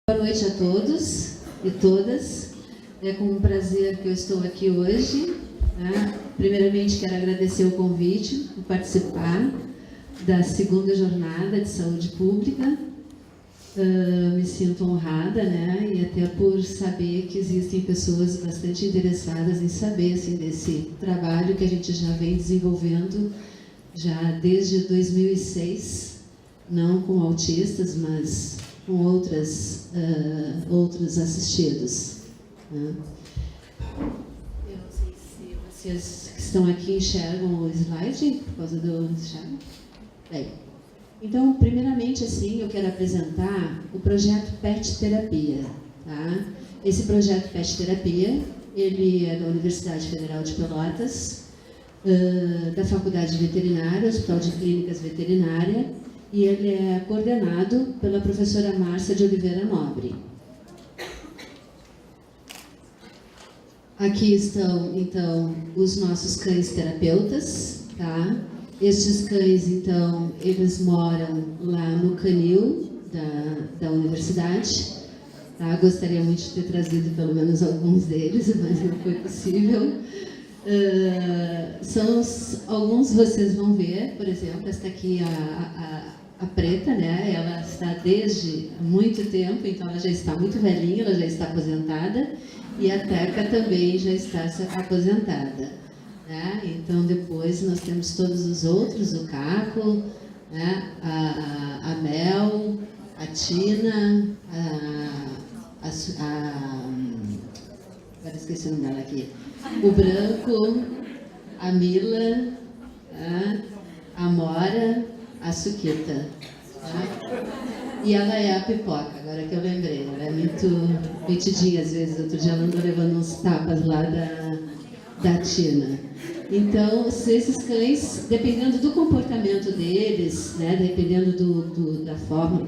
Boa noite a todos e todas. É com um prazer que eu estou aqui hoje. Primeiramente, quero agradecer o convite por participar da segunda jornada de saúde pública. Me sinto honrada, e até por saber que existem pessoas bastante interessadas em saber assim, desse trabalho que a gente já vem desenvolvendo já desde 2006, não com autistas, mas com outros assistidos. Eu não sei se vocês que estão aqui enxergam o slide, por causa do enxergo. Bem, então, primeiramente, assim, eu quero apresentar o projeto PET Terapia. Tá? Esse projeto PET Terapia, ele é da Universidade Federal de Pelotas, da Faculdade de Veterinária, Hospital de Clínicas Veterinária, e ele é coordenado pela professora Márcia de Oliveira Nobre. Aqui estão, então, os nossos cães terapeutas, tá? Estes cães, então, eles moram lá no canil da universidade. Tá? Gostaria muito de ter trazido pelo menos alguns deles, mas não foi possível. Alguns vocês vão ver, por exemplo, esta aqui, a preta, ela está desde muito tempo, então ela já está muito velhinha, ela já está aposentada, e a Teca também já está aposentada. Então, depois nós temos todos os outros, o Caco, a Mel, a Tina, agora esqueci o nome dela aqui, o Branco, a Mila, a Mora, a Suquita. E ela é a Pipoca, agora que eu lembrei, ela é muito metidinha às vezes, outro dia ela andou levando uns tapas lá da Tina. Então, esses cães, dependendo do comportamento deles, dependendo da forma,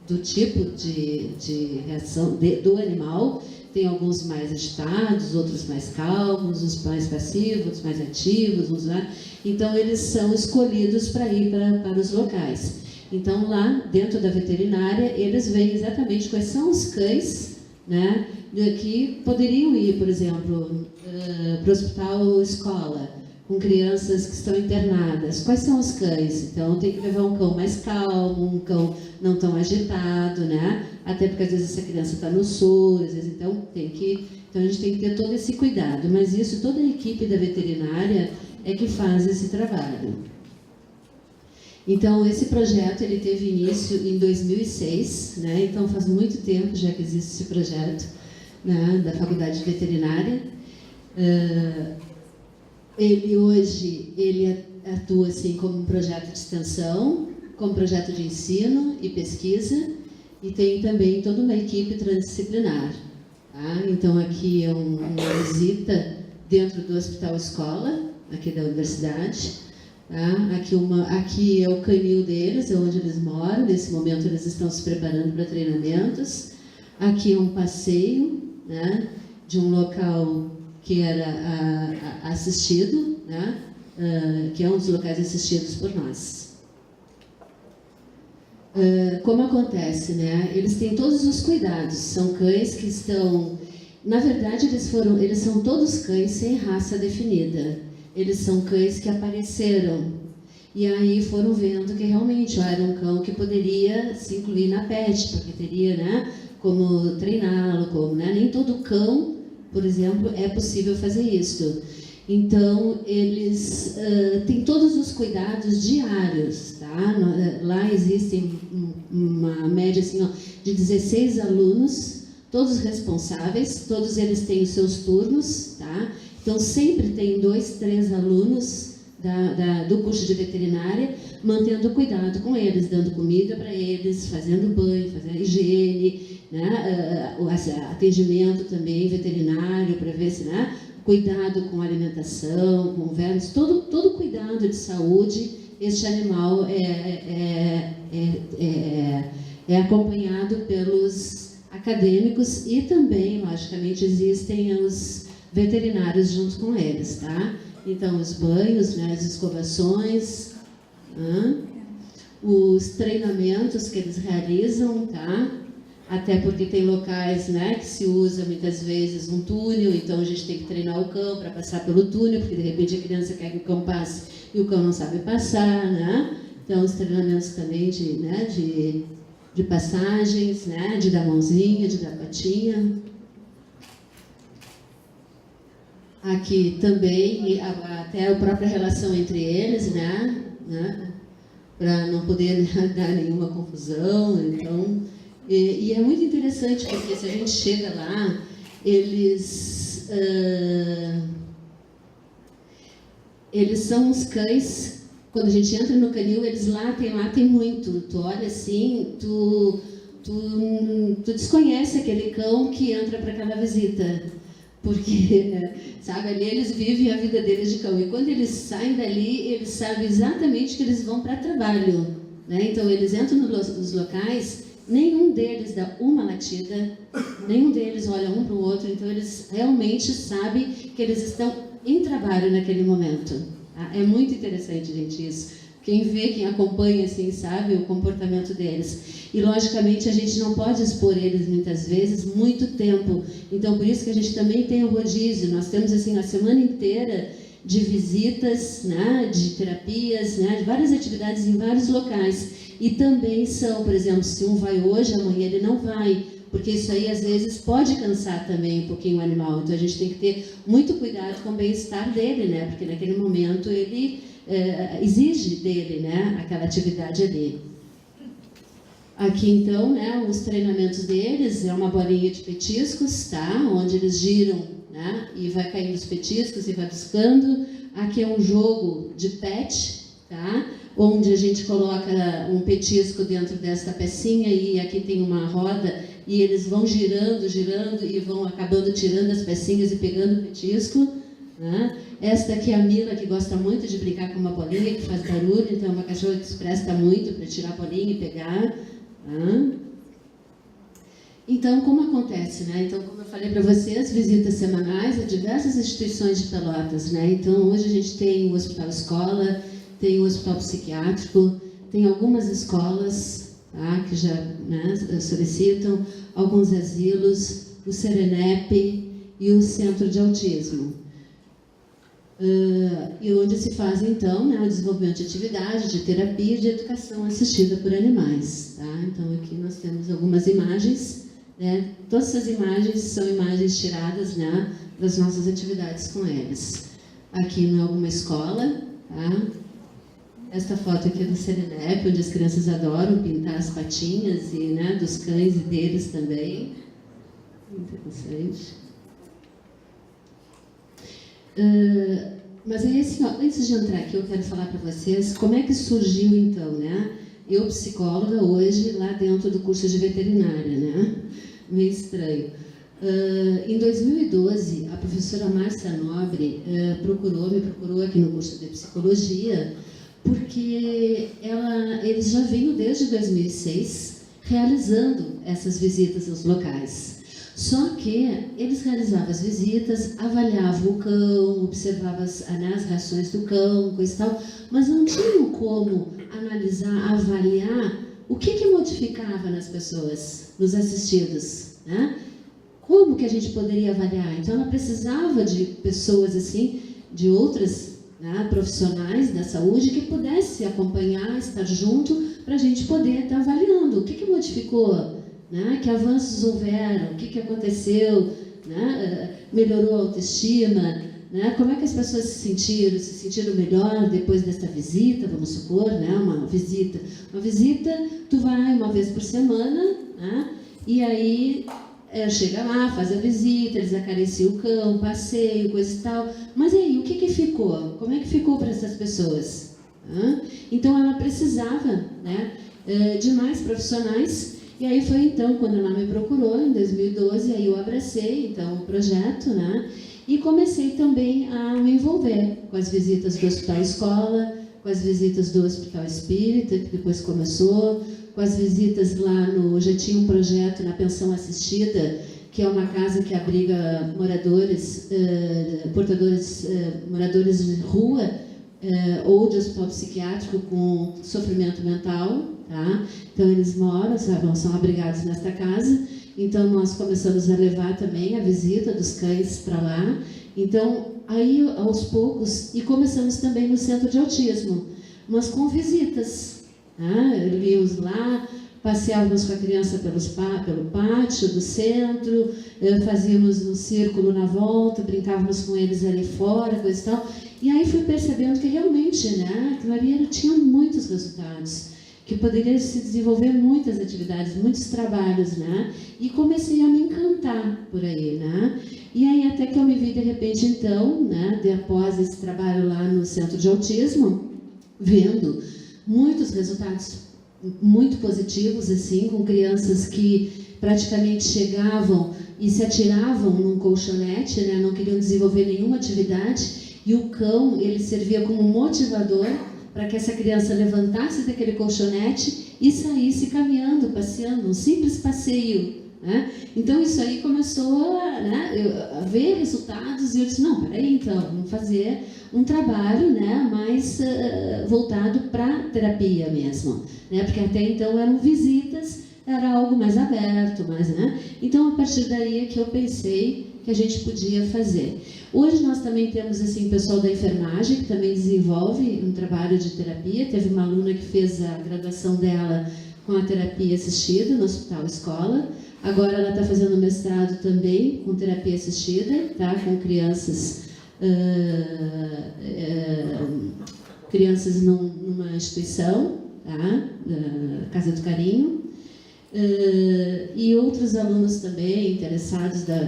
do tipo de reação do animal, tem alguns mais agitados, outros mais calmos, uns mais passivos, outros mais ativos, então eles são escolhidos para ir para os locais. Então, lá dentro da veterinária, eles veem exatamente quais são os cães, que poderiam ir, por exemplo, para o hospital escola, com crianças que estão internadas. Quais são os cães? Então, tem que levar um cão mais calmo, um cão não tão agitado, até porque às vezes essa criança está no SUS, às vezes, então a gente tem que ter todo esse cuidado. Mas isso, toda a equipe da veterinária é que faz esse trabalho. Então, esse projeto ele teve início em 2006, então faz muito tempo já que existe esse projeto da Faculdade de Veterinária. Ele atua assim como um projeto de extensão, como projeto de ensino e pesquisa, e tem também toda uma equipe transdisciplinar. Tá? Então, aqui é uma visita dentro do Hospital Escola, aqui da universidade. Tá? Aqui é o canil deles, é onde eles moram. Nesse momento, eles estão se preparando para treinamentos. Aqui é um passeio de um local que era assistido, que é um dos locais assistidos por nós. Como acontece, eles têm todos os cuidados, são cães que estão... Na verdade, eles são todos cães sem raça definida. Eles são cães que apareceram e aí foram vendo que realmente era um cão que poderia se incluir na PET, porque teria como treiná-lo, nem todo cão, por exemplo, é possível fazer isso. Então, eles têm todos os cuidados diários. Tá? Lá existem uma média assim, de 16 alunos, todos responsáveis, todos eles têm os seus turnos. Tá? Então, sempre tem 2, 3 alunos do curso de veterinária, mantendo cuidado com eles, dando comida para eles, fazendo banho, fazendo higiene, atendimento também veterinário, para ver se, cuidado com alimentação, com vermes, todo cuidado de saúde, este animal é acompanhado pelos acadêmicos e também, logicamente, existem os veterinários junto com eles, tá? Então, os banhos, as escovações, os treinamentos que eles realizam, tá? Até porque tem locais, né, que se usa muitas vezes um túnel, então a gente tem que treinar o cão para passar pelo túnel, porque de repente a criança quer que o cão passe e o cão não sabe passar, né? Então os treinamentos também de passagens, né, de dar mãozinha, de dar patinha. Aqui também, até a própria relação entre eles, né? Para não poder dar nenhuma confusão. Então, e é muito interessante, porque se a gente chega lá, eles são os cães, quando a gente entra no canil, eles latem muito. Tu olha assim, tu desconhece aquele cão que entra para aquela visita. Porque, sabe, ali eles vivem a vida deles de cão. E quando eles saem dali, eles sabem exatamente que eles vão para trabalho, né? Então, eles entram nos locais, nenhum deles dá uma latida, nenhum deles olha um para o outro. Então, eles realmente sabem que eles estão em trabalho naquele momento. Tá? É muito interessante, gente, isso. Quem vê, quem acompanha, assim, sabe o comportamento deles. E, logicamente, a gente não pode expor eles, muitas vezes, muito tempo. Então, por isso que a gente também tem o rodízio. Nós temos, assim, a semana inteira de visitas, né, de terapias, né, de várias atividades em vários locais. E também são, por exemplo, se um vai hoje, amanhã ele não vai. Porque isso aí, às vezes, pode cansar também um pouquinho o animal. Então, a gente tem que ter muito cuidado com o bem-estar dele, né? Porque, naquele momento, ele exige dele, né, aquela atividade ali. Aqui, então, né, os treinamentos deles é uma bolinha de petiscos, tá? Onde eles giram, né, e vai caindo os petiscos e vai buscando. Aqui é um jogo de pet, tá? Onde a gente coloca um petisco dentro desta pecinha e aqui tem uma roda e eles vão girando e vão acabando tirando as pecinhas e pegando o petisco, né? Esta aqui é a Mila, que gosta muito de brincar com uma bolinha, que faz barulho, então é uma cachorra que se presta muito para tirar a bolinha e pegar. Tá? Então, como acontece, né? Então, como eu falei para vocês, visitas semanais a diversas instituições de Pelotas, né? Então, hoje a gente tem o Hospital Escola, tem o Hospital Psiquiátrico, tem algumas escolas, tá, que já, né, solicitam, alguns asilos, o Serenep e o Centro de Autismo. E onde se faz, então, né, o desenvolvimento de atividade, de terapia e de educação assistida por animais. Tá? Então, aqui nós temos algumas imagens, né? Todas essas imagens são imagens tiradas, né, das nossas atividades com eles. Aqui em alguma escola, tá? Esta foto aqui é do Serenep, onde as crianças adoram pintar as patinhas, e, né, dos cães e deles também. Interessante. Mas aí, assim, ó, antes de entrar aqui, eu quero falar para vocês como é que surgiu, então, né? Eu, psicóloga, hoje, lá dentro do curso de veterinária, né? Meio estranho. Em 2012, a professora Márcia Nobre me procurou aqui no curso de psicologia, porque eles já vinham desde 2006 realizando essas visitas aos locais. Só que eles realizavam as visitas, avaliavam o cão, observavam as reações do cão, coisa e tal, mas não tinham como analisar, avaliar o que modificava nas pessoas, nos assistidos, né? Como que a gente poderia avaliar? Então, ela precisava de pessoas assim, de outras, né, profissionais da saúde que pudessem acompanhar, estar junto, para a gente poder estar avaliando o que modificou. Né? Que avanços houveram, o que aconteceu, né? Melhorou a autoestima, né? Como é que as pessoas se sentiram melhor depois desta visita, vamos supor, né? Uma visita, tu vai uma vez por semana, né? E aí chega lá, faz a visita, eles acariciam o cão, passeio, coisa e tal, mas e aí, o que ficou? Como é que ficou para essas pessoas? Então ela precisava, né, de mais profissionais. E aí foi então quando ela me procurou, em 2012, aí eu abracei então o projeto, né? E comecei também a me envolver com as visitas do Hospital Escola, com as visitas do Hospital Espírita, que depois começou, com as visitas lá já tinha um projeto na Pensão Assistida, que é uma casa que abriga moradores de rua, ou de hospital psiquiátrico com sofrimento mental, tá? Então eles moram, são abrigados nesta casa. Então nós começamos a levar também a visita dos cães para lá. Então aí aos poucos, e começamos também no centro de autismo, mas com visitas, tá? Íamos lá, passeávamos com a criança pelo pátio do centro, fazíamos um círculo na volta, brincávamos com eles ali fora, coisa e tal. E aí fui percebendo que realmente, né, aquilo ali tinha muitos resultados, que poderia se desenvolver muitas atividades, muitos trabalhos, né? E comecei a me encantar por aí, né? E aí até que eu me vi de repente então, né, após esse trabalho lá no centro de autismo, vendo muitos resultados muito positivos, assim, com crianças que praticamente chegavam e se atiravam num colchonete, né, não queriam desenvolver nenhuma atividade, e o cão, ele servia como motivador para que essa criança levantasse daquele colchonete e saísse caminhando, passeando, um simples passeio, né? Então isso aí começou a ver resultados, e eu disse, não, peraí, então, vamos fazer um trabalho, né, mais voltado para terapia mesmo, né, porque até então eram visitas, era algo mais aberto, né? Então a partir daí é que eu pensei que a gente podia fazer. Hoje nós também temos assim pessoal da enfermagem que também desenvolve um trabalho de terapia. Teve uma aluna que fez a graduação dela com a terapia assistida no Hospital Escola. Agora ela está fazendo mestrado também com terapia assistida, tá? Com crianças numa instituição, tá? Casa do Carinho. E outros alunos também interessados da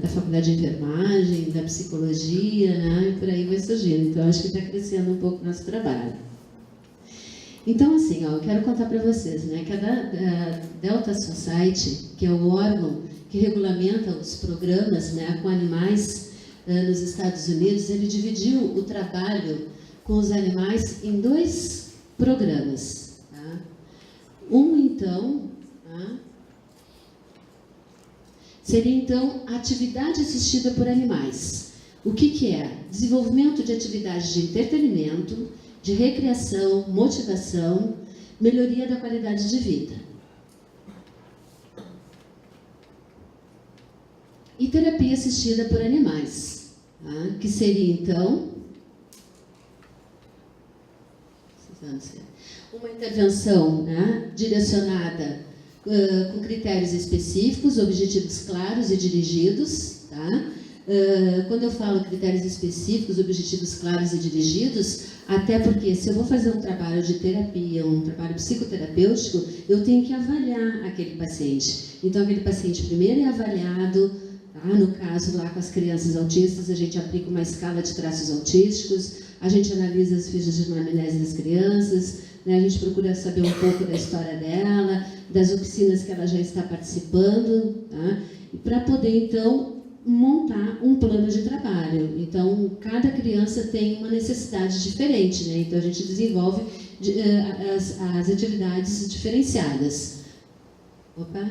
faculdade de enfermagem, da psicologia, né? E por aí vai surgindo. Então, acho que está crescendo um pouco o nosso trabalho. Então, assim, eu quero contar para vocês, né, que a Delta Society, que é o órgão que regulamenta os programas, né, com animais nos Estados Unidos, ele dividiu o trabalho com os animais em 2 programas. Tá? Então, seria então a atividade assistida por animais. O que é? Desenvolvimento de atividades de entretenimento, de recreação, motivação, melhoria da qualidade de vida. E terapia assistida por animais, tá? Que seria então uma intervenção, né, direcionada com critérios específicos, objetivos claros e dirigidos, tá? Quando eu falo critérios específicos, objetivos claros e dirigidos, até porque se eu vou fazer um trabalho de terapia, um trabalho psicoterapêutico, eu tenho que avaliar aquele paciente. Então, aquele paciente primeiro é avaliado, tá? No caso lá com as crianças autistas, a gente aplica uma escala de traços autísticos, a gente analisa as fichas de anamnese das crianças, né? A gente procura saber um pouco da história dela, das oficinas que ela já está participando, tá? Para poder, então, montar um plano de trabalho. Então, cada criança tem uma necessidade diferente, né? Então, a gente desenvolve as atividades diferenciadas. Opa!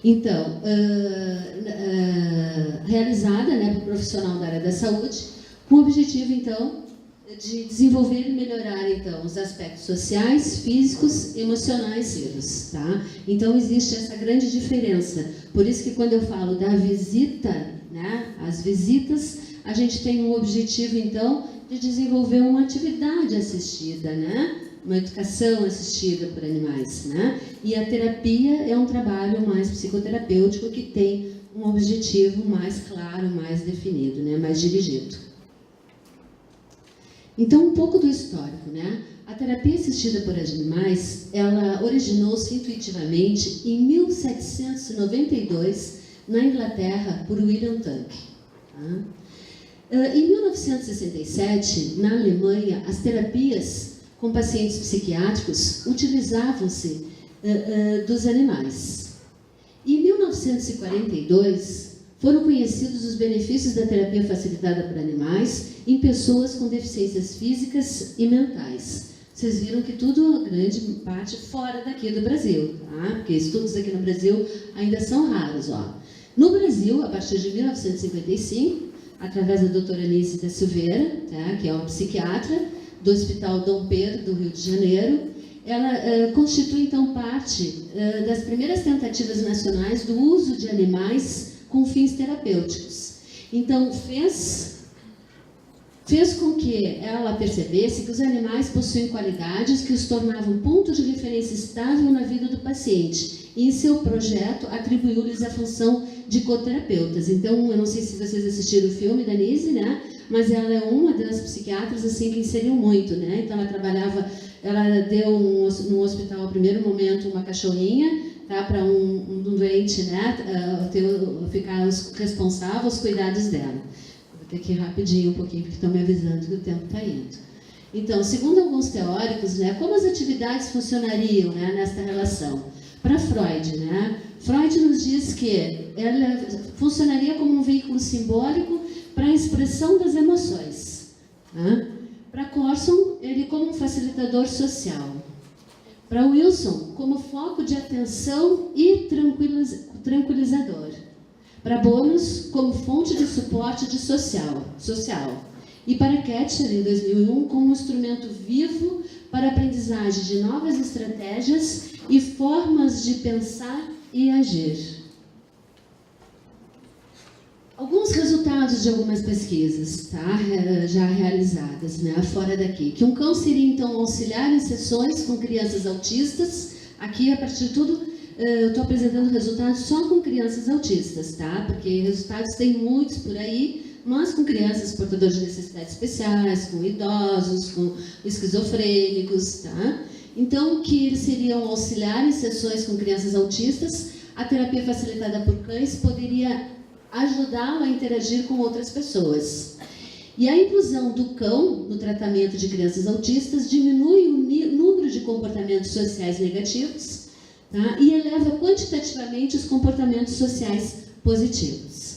Então, realizada, né, por profissional da área da saúde, com o objetivo, então, de desenvolver e melhorar, então, os aspectos sociais, físicos, emocionais vivos, tá? Então, existe essa grande diferença. Por isso que quando eu falo da visita, né, as visitas, a gente tem um objetivo, então, de desenvolver uma atividade assistida, né? Uma educação assistida por animais, né? E a terapia é um trabalho mais psicoterapêutico que tem um objetivo mais claro, mais definido, né? Mais dirigido. Então, um pouco do histórico, né? A terapia assistida por animais, ela originou-se intuitivamente em 1792, na Inglaterra, por William Tunke. Tá? Em 1967, na Alemanha, as terapias com pacientes psiquiátricos utilizavam-se dos animais. Em 1942, foram conhecidos os benefícios da terapia facilitada por animais em pessoas com deficiências físicas e mentais. Vocês viram que tudo, grande parte, fora daqui do Brasil, tá? Porque estudos aqui no Brasil ainda são raros, ó. No Brasil, a partir de 1955, através da doutora Anise da Silveira, tá, que é uma psiquiatra do Hospital Dom Pedro, do Rio de Janeiro. Ela constitui, então, parte das primeiras tentativas nacionais do uso de animais com fins terapêuticos. Então, fez com que ela percebesse que os animais possuem qualidades que os tornavam ponto de referência estável na vida do paciente. E, em seu projeto, atribuiu-lhes a função de coterapeutas. Então, eu não sei se vocês assistiram o filme da Anise, né? Mas ela é uma das psiquiatras assim, que inseriu muito, né? Então, ela deu no hospital, no primeiro momento, uma cachorrinha, tá? Para um doente, né? Ficar responsável aos cuidados dela. Vou ter que ir rapidinho um pouquinho, porque estão me avisando que o tempo está indo. Então, segundo alguns teóricos, né, como as atividades funcionariam, né, nesta relação? Para Freud, né? Freud nos diz que ela funcionaria como um veículo simbólico para a expressão das emoções. Né? Para Corson, ele como um facilitador social. Para Wilson, como foco de atenção e tranquilizador. Para Bonos, como fonte de suporte social. E para Ketcher, em 2001, como um instrumento vivo para a aprendizagem de novas estratégias e formas de pensar e agir. Alguns resultados de algumas pesquisas, tá, já realizadas, né, fora daqui. Que um cão seria, então, auxiliar em sessões com crianças autistas. Aqui, a partir de tudo, eu estou apresentando resultados só com crianças autistas, tá? Porque resultados tem muitos por aí, mas com crianças portadoras de necessidades especiais, com idosos, com esquizofrênicos, tá? Então, que eles seriam auxiliar em sessões com crianças autistas, a terapia facilitada por cães poderia ajudá-lo a interagir com outras pessoas. E a inclusão do cão no tratamento de crianças autistas diminui o número de comportamentos sociais negativos, tá? E eleva quantitativamente os comportamentos sociais positivos.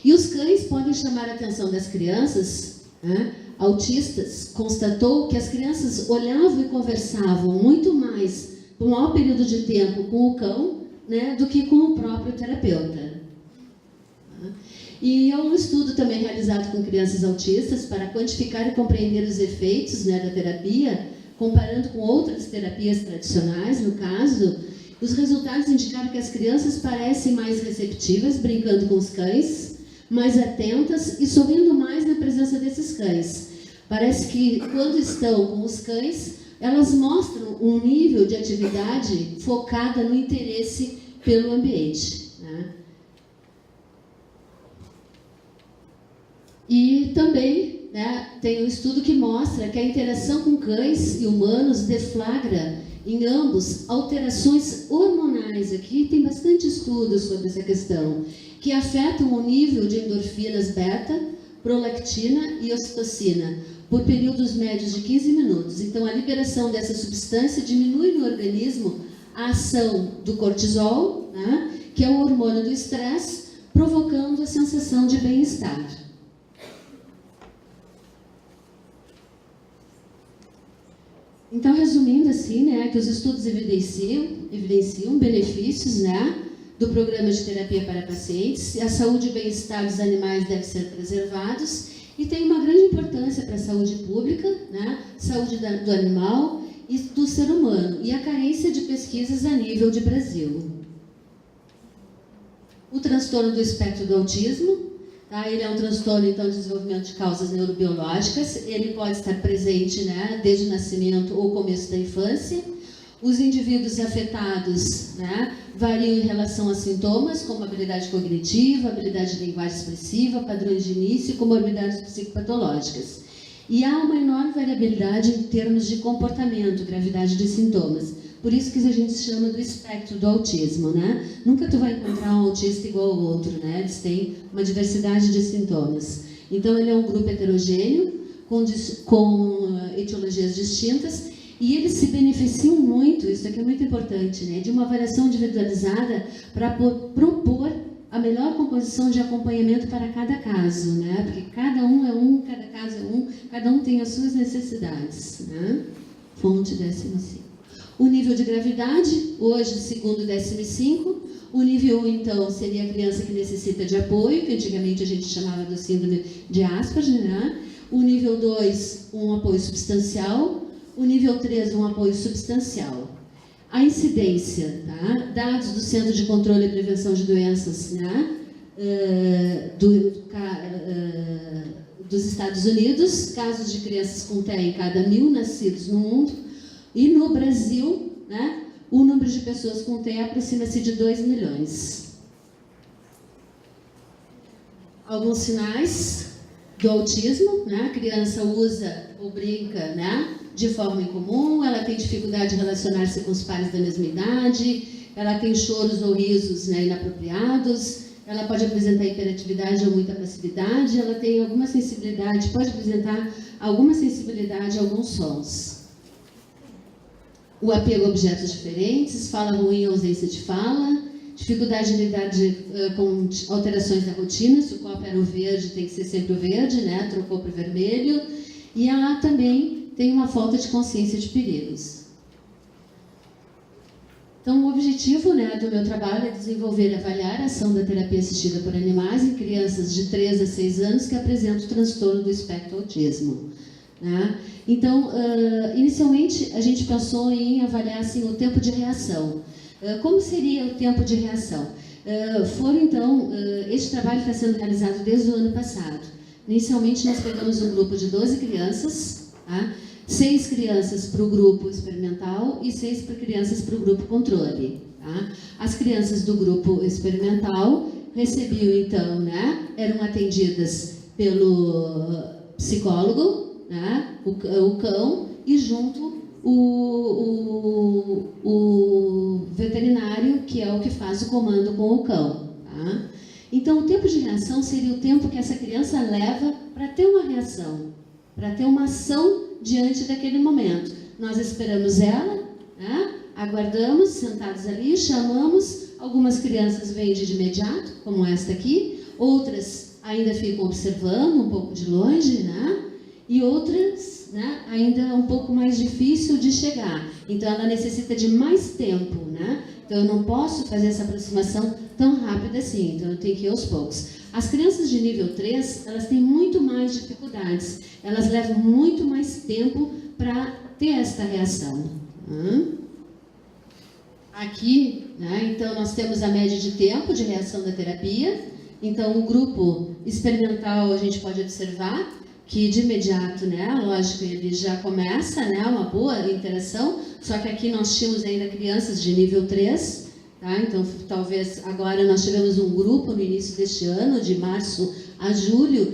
E os cães podem chamar a atenção das crianças, né, autistas. Constatou que as crianças olhavam e conversavam muito mais por um maior período de tempo com o cão, né, do que com o próprio terapeuta. E há um estudo também realizado com crianças autistas para quantificar e compreender os efeitos, né, da terapia, comparando com outras terapias tradicionais, no caso, os resultados indicaram que as crianças parecem mais receptivas, brincando com os cães, mais atentas e sorrindo mais na presença desses cães. Parece que, quando estão com os cães, elas mostram um nível de atividade focada no interesse pelo ambiente, né? E também, né, tem um estudo que mostra que a interação com cães e humanos deflagra em ambos alterações hormonais. Aqui tem bastante estudo sobre essa questão, que afetam o nível de endorfinas beta, prolactina e ocitocina por períodos médios de 15 minutos. Então, a liberação dessa substância diminui no organismo a ação do cortisol, né, que é o hormônio do estresse, provocando a sensação de bem-estar. Então, resumindo assim, né, que os estudos evidenciam benefícios, né, do programa de terapia para pacientes, a saúde e o bem-estar dos animais devem ser preservados e tem uma grande importância para a saúde pública, né, saúde do animal e do ser humano, e a carência de pesquisas a nível de Brasil. O transtorno do espectro do autismo, tá? Ele é um transtorno, então, de desenvolvimento de causas neurobiológicas. Ele pode estar presente, né, desde o nascimento ou começo da infância. Os indivíduos afetados, né, variam em relação a sintomas, como habilidade cognitiva, habilidade de linguagem expressiva, padrões de início e comorbidades psicopatológicas. E há uma enorme variabilidade em termos de comportamento, gravidade de sintomas. Por isso que a gente chama do espectro do autismo, né? Nunca tu vai encontrar um autista igual ao outro, né? Eles têm uma diversidade de sintomas. Então, ele é um grupo heterogêneo, com etiologias distintas, e eles se beneficiam muito, isso aqui é muito importante, né? De uma avaliação individualizada para propor a melhor composição de acompanhamento para cada caso, né? Porque cada um é um, cada caso é um, cada um tem as suas necessidades, né? Fonte DSM-5. O nível de gravidade, hoje, segundo o DSM-5, O nível 1, então, seria a criança que necessita de apoio, que antigamente a gente chamava do síndrome de Asperger, né? O nível 2, um apoio substancial. O nível 3, um apoio substancial. A incidência, tá? Dados do Centro de Controle e Prevenção de Doenças, né? Dos Estados Unidos, casos de crianças com TEA em cada 1.000 nascidos no mundo. E no Brasil, né? O número de pessoas com TEA aproxima-se de 2 milhões. Alguns sinais do autismo, né? A criança usa ou brinca, né? De forma incomum, ela tem dificuldade de relacionar-se com os pares da mesma idade, ela tem choros ou risos, né, inapropriados, ela pode apresentar hiperatividade ou muita passividade, ela tem alguma sensibilidade, pode apresentar alguma sensibilidade a alguns sons. O apego a objetos diferentes, fala ruim ou ausência de fala, dificuldade de lidar com alterações da rotina, se o copo era o verde, tem que ser sempre o verde, né, trocou para o vermelho, e ela também tem uma falta de consciência de perigos. Então, o objetivo, né, do meu trabalho é desenvolver e avaliar a ação da terapia assistida por animais em crianças de 3 a 6 anos que apresentam o transtorno do espectro autismo. Né? Então, inicialmente, a gente pensou em avaliar assim, o tempo de reação. Como seria o tempo de reação? Este trabalho está sendo realizado desde o ano passado. Inicialmente, nós pegamos um grupo de 12 crianças, tá? 6 crianças para o grupo experimental e 6 crianças para o grupo controle. Tá? As crianças do grupo experimental recebiam, então, né, eram atendidas pelo psicólogo, né, o cão, e junto o veterinário, que é o que faz o comando com o cão. Tá? Então, o tempo de reação seria o tempo que essa criança leva para ter uma reação, para ter uma ação diante daquele momento. Nós esperamos ela, né? Aguardamos, sentados ali, chamamos. Algumas crianças vêm de imediato, como esta aqui. Outras ainda ficam observando, um pouco de longe, né? E outras, né, ainda um pouco mais difícil de chegar. Então, ela necessita de mais tempo, né? Então, eu não posso fazer essa aproximação tão rápida assim. Então, eu tenho que ir aos poucos. As crianças de nível 3, elas têm muito mais dificuldades. Elas levam muito mais tempo para ter esta reação. Aqui, né, então, nós temos a média de tempo de reação da terapia. Então, o grupo experimental, a gente pode observar que, de imediato, né, lógico, ele já começa, né, uma boa interação, só que aqui nós tínhamos ainda crianças de nível 3, tá? Então, talvez agora nós tivemos um grupo no início deste ano, de março a julho,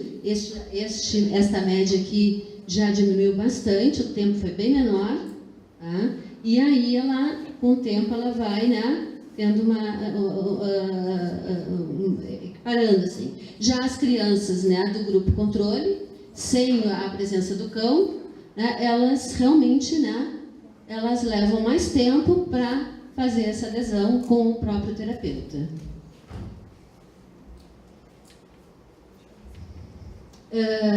esta média aqui já diminuiu bastante, o tempo foi bem menor, tá? E aí ela, com o tempo, ela vai, né, tendo parando assim. Já as crianças, né, do grupo controle, sem a presença do cão, né, elas realmente, né, elas levam mais tempo para fazer essa adesão com o próprio terapeuta.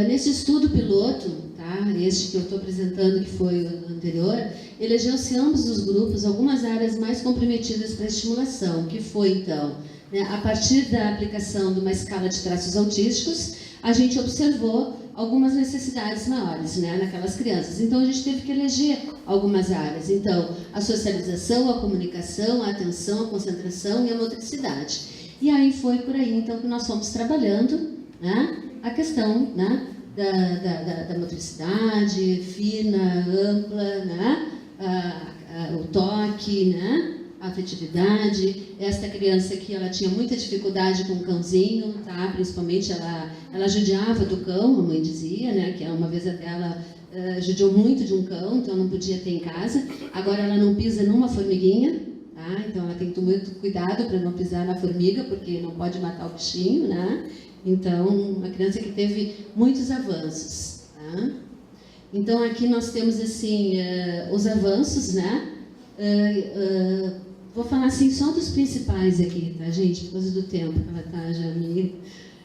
Nesse estudo piloto, tá, este que eu estou apresentando, que foi o anterior, elegeu-se ambos os grupos algumas áreas mais comprometidas para a estimulação, que foi, então, né, a partir da aplicação de uma escala de traços autísticos, a gente observou algumas necessidades maiores, né, naquelas crianças. Então, a gente teve que eleger algumas áreas. Então, a socialização, a comunicação, a atenção, a concentração e a motricidade. E aí foi por aí, então, que nós fomos trabalhando, né, a questão, né, da motricidade fina, ampla, né, o toque, né, a afetividade. Esta criança aqui, ela tinha muita dificuldade com o cãozinho, tá? Principalmente ela judiava do cão, a mãe dizia, né, que uma vez até ela judiou muito de um cão, então não podia ter em casa. Agora ela não pisa numa formiguinha, tá? Então ela tem que ter muito cuidado para não pisar na formiga, porque não pode matar o bichinho, né? Então, uma criança que teve muitos avanços, tá? Então, aqui nós temos, assim, os avanços, né? Vou falar, assim, só dos principais aqui, tá, gente? Por causa do tempo, ela tá,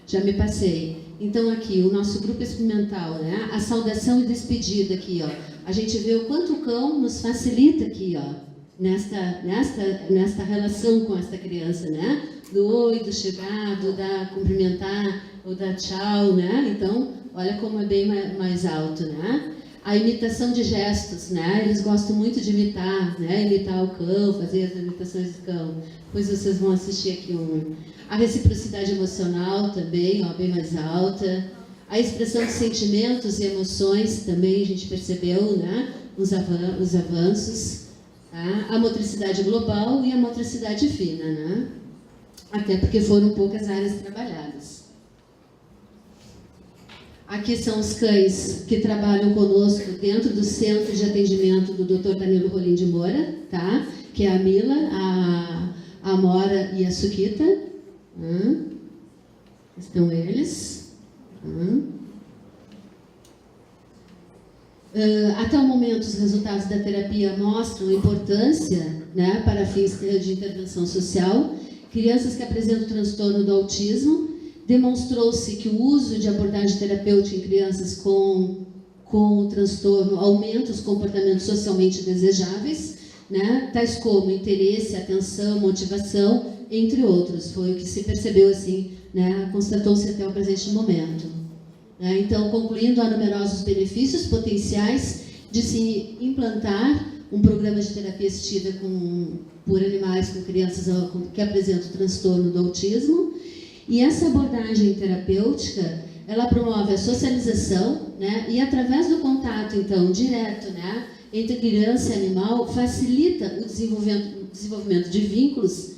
já me passei. Então, aqui, o nosso grupo experimental, né? A saudação e despedida aqui, ó. A gente vê o quanto o cão nos facilita aqui, ó. nesta relação com esta criança, né? Do oi, do chegar, do dar cumprimentar, ou dar tchau, né? Então, olha como é bem mais alto, né? A imitação de gestos, né? Eles gostam muito de imitar, né? Imitar o cão, fazer as imitações do cão. Depois vocês vão assistir aqui um. A reciprocidade emocional também, ó, bem mais alta. A expressão de sentimentos e emoções também a gente percebeu, né? Os avanços. Tá? A motricidade global e a motricidade fina, né? Até porque foram poucas áreas trabalhadas. Aqui são os cães que trabalham conosco dentro do centro de atendimento do Dr. Danilo Rolim de Moura, tá? Que é a Mila, a Amora e a Sukita. Estão eles. Até o momento, os resultados da terapia mostram a importância, né, para fins de intervenção social. Crianças que apresentam transtorno do autismo, demonstrou-se que o uso de abordagem terapêutica em crianças com o transtorno aumenta os comportamentos socialmente desejáveis, né, tais como interesse, atenção, motivação, entre outros. Foi o que se percebeu assim, né, constatou-se até o presente momento. Então, concluindo, há numerosos benefícios potenciais de se implantar um programa de terapia assistida por animais com crianças que apresentam transtorno do autismo. E essa abordagem terapêutica, ela promove a socialização, né, e através do contato, então, direto, né, entre criança e animal, facilita o desenvolvimento de vínculos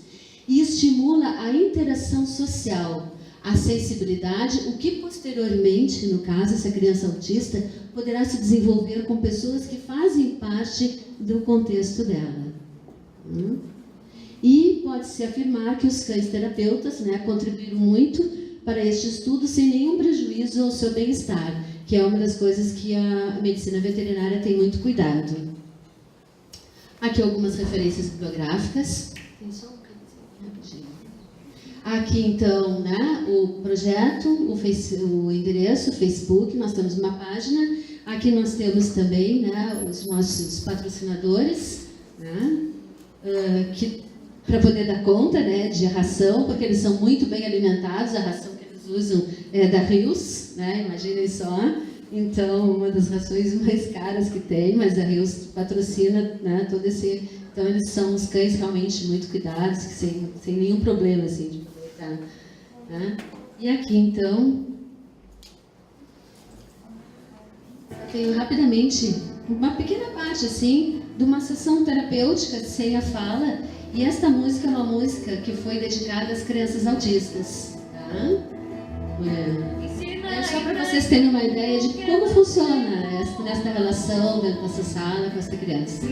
e estimula a interação social, a sensibilidade, o que posteriormente, no caso, essa criança autista, poderá se desenvolver com pessoas que fazem parte do contexto dela. E pode-se afirmar que os cães terapeutas, né, contribuíram muito para este estudo sem nenhum prejuízo ao seu bem-estar, que é uma das coisas que a medicina veterinária tem muito cuidado. Aqui algumas referências bibliográficas. Tem só um rapidinho. Aqui, então, né, o projeto, o endereço, o Facebook, nós temos uma página. Aqui nós temos também, né, os nossos patrocinadores, né, para poder dar conta, né, de ração, porque eles são muito bem alimentados, a ração que eles usam é da Rios, né, imaginem só. Então, uma das rações mais caras que tem, mas a Rios patrocina, né, todo esse... Então, eles são os cães realmente muito cuidados, sem nenhum problema, assim, de poder estar, né? E aqui, então, eu tenho rapidamente uma pequena parte, assim, de uma sessão terapêutica sem a fala, e esta música é uma música que foi dedicada às crianças autistas, tá? É só para vocês terem uma ideia de como funciona nesta relação dentro dessa sala com esta criança.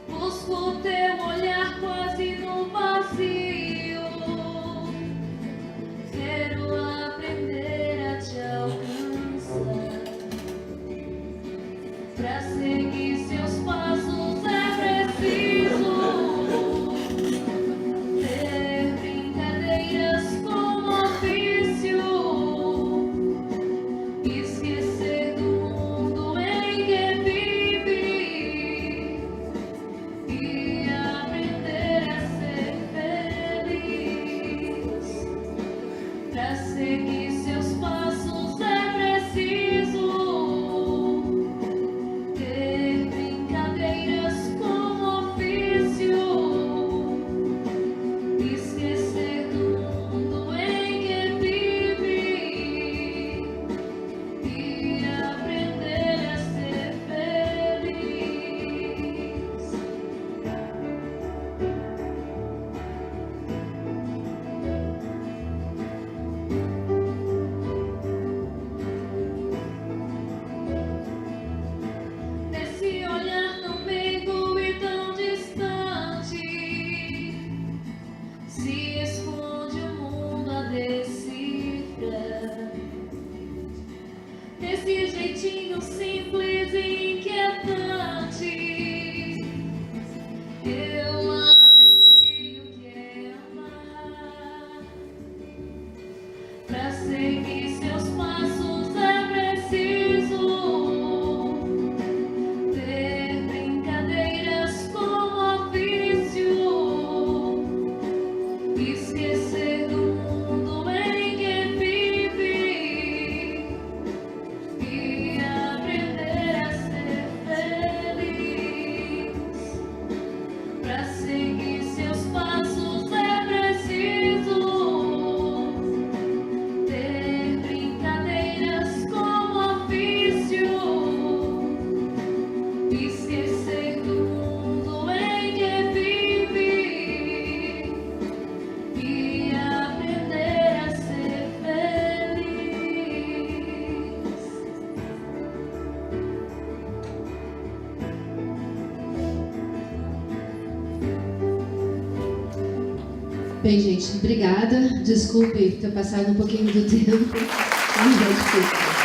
Busco teu olhar quase no vazio. Quero aprender a te alcançar. Pra seguir seus passos é preciso ter brincadeiras como ofício. Esquecer do mundo em que vive e aprender a ser feliz. Pra seguir seus passos é preciso ter brincadeiras como ofício. Esquecer do mundo em que vive e aprender a ser feliz. Nesse olhar tão meigo e tão distante se esconde o mundo a decifrar. Desse jeitinho simples e inquietante eu aprendi o que é amar. Pra seguir seus passos é preciso Bem, gente, obrigada. Desculpem ter passado um pouquinho do tempo. Desculpa.